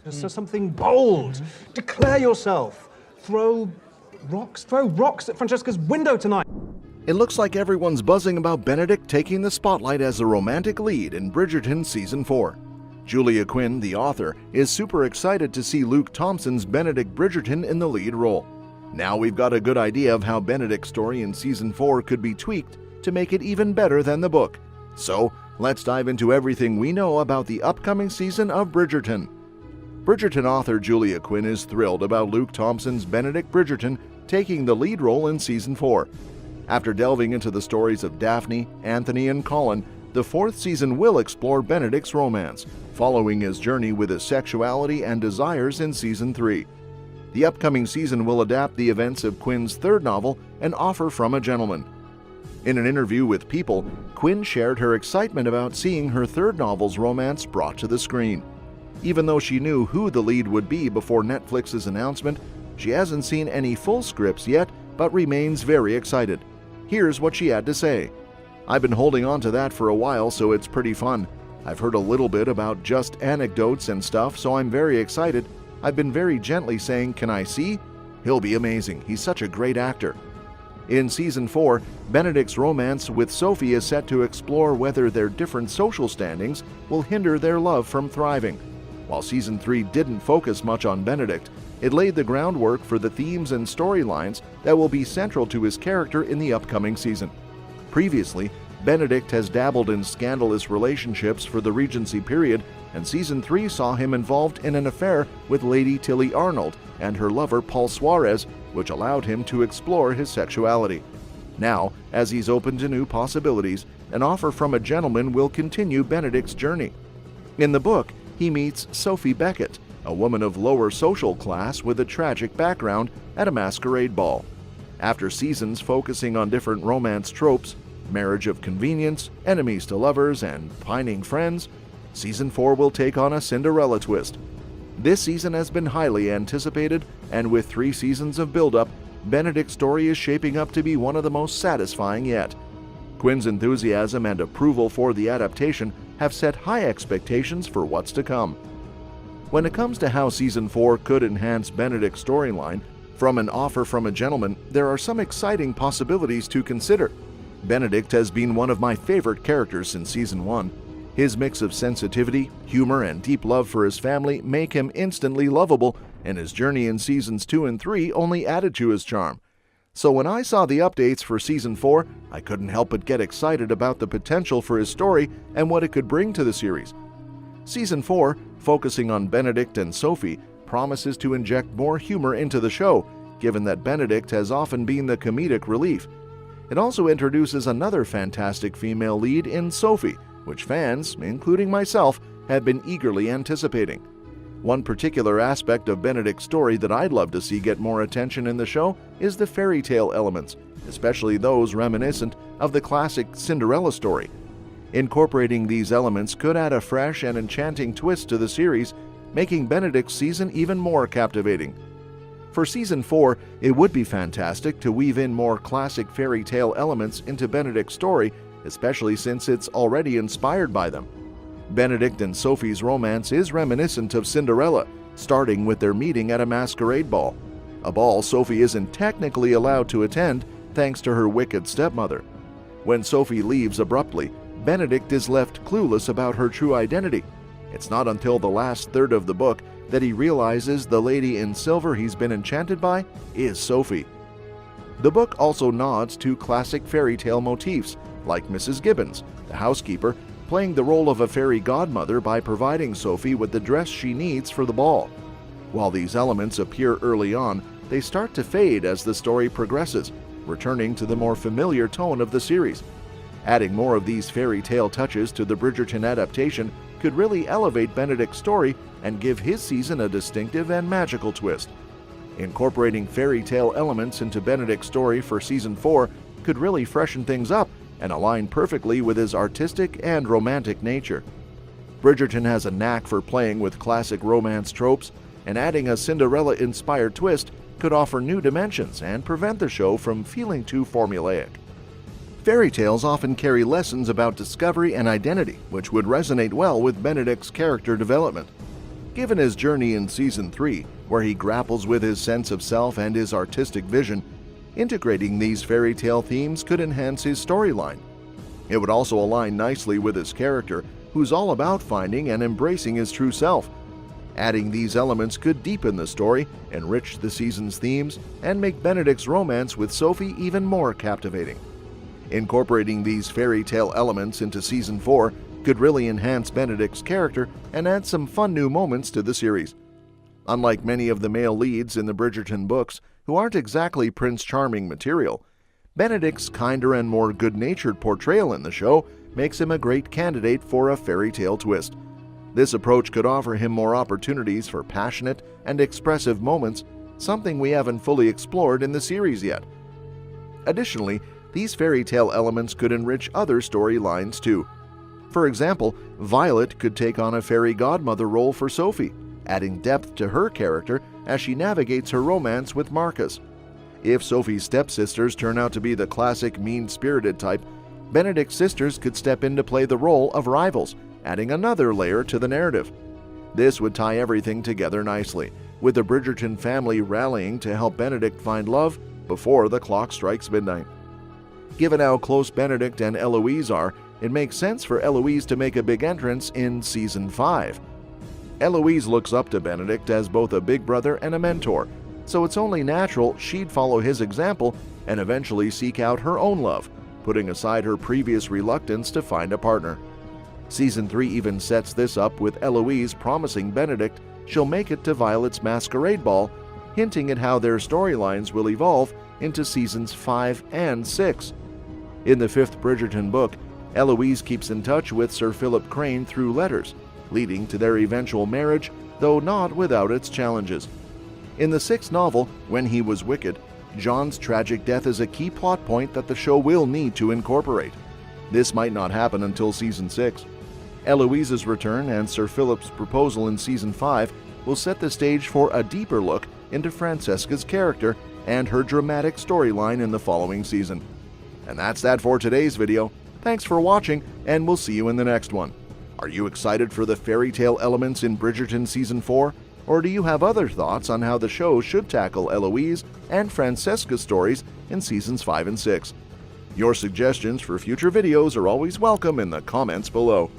So something bold. Declare yourself. Throw rocks at Francesca's window tonight. It looks like everyone's buzzing about Benedict taking the spotlight as the romantic lead in Bridgerton Season 4. Julia Quinn, the author, is super excited to see Luke Thompson's Benedict Bridgerton in the lead role. Now we've got a good idea of how Benedict's story in Season 4 could be tweaked to make it even better than the book. So, let's dive into everything we know about the upcoming season of Bridgerton. Bridgerton author Julia Quinn is thrilled about Luke Thompson's Benedict Bridgerton taking the lead role in Season 4. After delving into the stories of Daphne, Anthony, and Colin, the fourth season will explore Benedict's romance, following his journey with his sexuality and desires in Season 3. The upcoming season will adapt the events of Quinn's third novel, An Offer from a Gentleman. In an interview with People, Quinn shared her excitement about seeing her third novel's romance brought to the screen. Even though she knew who the lead would be before Netflix's announcement, she hasn't seen any full scripts yet, but remains very excited. Here's what she had to say. "I've been holding on to that for a while, so it's pretty fun. I've heard a little bit about just anecdotes and stuff, so I'm very excited. I've been very gently saying, 'Can I see?' He'll be amazing. He's such a great actor." In Season 4, Benedict's romance with Sophie is set to explore whether their different social standings will hinder their love from thriving. While Season 3 didn't focus much on Benedict, it laid the groundwork for the themes and storylines that will be central to his character in the upcoming season. Previously, Benedict has dabbled in scandalous relationships for the Regency period, and Season 3 saw him involved in an affair with Lady Tilly Arnold and her lover Paul Suarez, which allowed him to explore his sexuality. Now, as he's open to new possibilities, An Offer from a Gentleman will continue Benedict's journey. In the book, he meets Sophie Beckett, a woman of lower social class with a tragic background, at a masquerade ball. After seasons focusing on different romance tropes, marriage of convenience, enemies to lovers, and pining friends, Season 4 will take on a Cinderella twist. This season has been highly anticipated, and with 3 seasons of build-up, Benedict's story is shaping up to be one of the most satisfying yet. Quinn's enthusiasm and approval for the adaptation have set high expectations for what's to come. When it comes to how Season 4 could enhance Benedict's storyline, from An Offer from a Gentleman, there are some exciting possibilities to consider. Benedict has been one of my favorite characters since Season 1. His mix of sensitivity, humor, and deep love for his family make him instantly lovable, and his journey in Seasons 2 and 3 only added to his charm. So when I saw the updates for Season 4, I couldn't help but get excited about the potential for his story and what it could bring to the series. Season 4, focusing on Benedict and Sophie, promises to inject more humor into the show, given that Benedict has often been the comedic relief. It also introduces another fantastic female lead in Sophie, which fans, including myself, have been eagerly anticipating. One particular aspect of Benedict's story that I'd love to see get more attention in the show is the fairy tale elements, especially those reminiscent of the classic Cinderella story. Incorporating these elements could add a fresh and enchanting twist to the series, making Benedict's season even more captivating. For Season 4, it would be fantastic to weave in more classic fairy tale elements into Benedict's story, especially since it's already inspired by them. Benedict and Sophie's romance is reminiscent of Cinderella, starting with their meeting at a masquerade ball. A ball Sophie isn't technically allowed to attend thanks to her wicked stepmother. When Sophie leaves abruptly, Benedict is left clueless about her true identity. It's not until the last third of the book that he realizes the lady in silver he's been enchanted by is Sophie. The book also nods to classic fairy tale motifs, like Mrs. Gibbons, the housekeeper, playing the role of a fairy godmother by providing Sophie with the dress she needs for the ball. While these elements appear early on, they start to fade as the story progresses, returning to the more familiar tone of the series. Adding more of these fairy tale touches to the Bridgerton adaptation could really elevate Benedict's story and give his season a distinctive and magical twist. Incorporating fairy tale elements into Benedict's story for Season 4 could really freshen things up and align perfectly with his artistic and romantic nature. Bridgerton has a knack for playing with classic romance tropes, and adding a Cinderella-inspired twist could offer new dimensions and prevent the show from feeling too formulaic. Fairy tales often carry lessons about discovery and identity, which would resonate well with Benedict's character development. Given his journey in Season 3, where he grapples with his sense of self and his artistic vision, integrating these fairy tale themes could enhance his storyline. It would also align nicely with his character, who's all about finding and embracing his true self. Adding these elements could deepen the story, enrich the season's themes, and make Benedict's romance with Sophie even more captivating. Incorporating these fairy tale elements into Season 4 could really enhance Benedict's character and add some fun new moments to the series. Unlike many of the male leads in the Bridgerton books, who aren't exactly Prince Charming material, Benedict's kinder and more good-natured portrayal in the show makes him a great candidate for a fairy tale twist. This approach could offer him more opportunities for passionate and expressive moments, something we haven't fully explored in the series yet. Additionally, these fairy tale elements could enrich other storylines too. For example, Violet could take on a fairy godmother role for Sophie, adding depth to her character as she navigates her romance with Marcus. If Sophie's stepsisters turn out to be the classic mean-spirited type, Benedict's sisters could step in to play the role of rivals, adding another layer to the narrative. This would tie everything together nicely, with the Bridgerton family rallying to help Benedict find love before the clock strikes midnight. Given how close Benedict and Eloise are, it makes sense for Eloise to make a big entrance in Season 5. Eloise looks up to Benedict as both a big brother and a mentor, so it's only natural she'd follow his example and eventually seek out her own love, putting aside her previous reluctance to find a partner. Season 3 even sets this up with Eloise promising Benedict she'll make it to Violet's masquerade ball, hinting at how their storylines will evolve into Seasons 5 and 6. In the 5th Bridgerton book, Eloise keeps in touch with Sir Philip Crane through letters, leading to their eventual marriage, though not without its challenges. In the 6th novel, When He Was Wicked, John's tragic death is a key plot point that the show will need to incorporate. This might not happen until Season 6. Eloise's return and Sir Philip's proposal in Season 5 will set the stage for a deeper look into Francesca's character and her dramatic storyline in the following season. And that's that for today's video. Thanks for watching, and we'll see you in the next one. Are you excited for the fairy tale elements in Bridgerton Season 4? Or do you have other thoughts on how the show should tackle Eloise and Francesca's stories in Seasons 5 and 6? Your suggestions for future videos are always welcome in the comments below.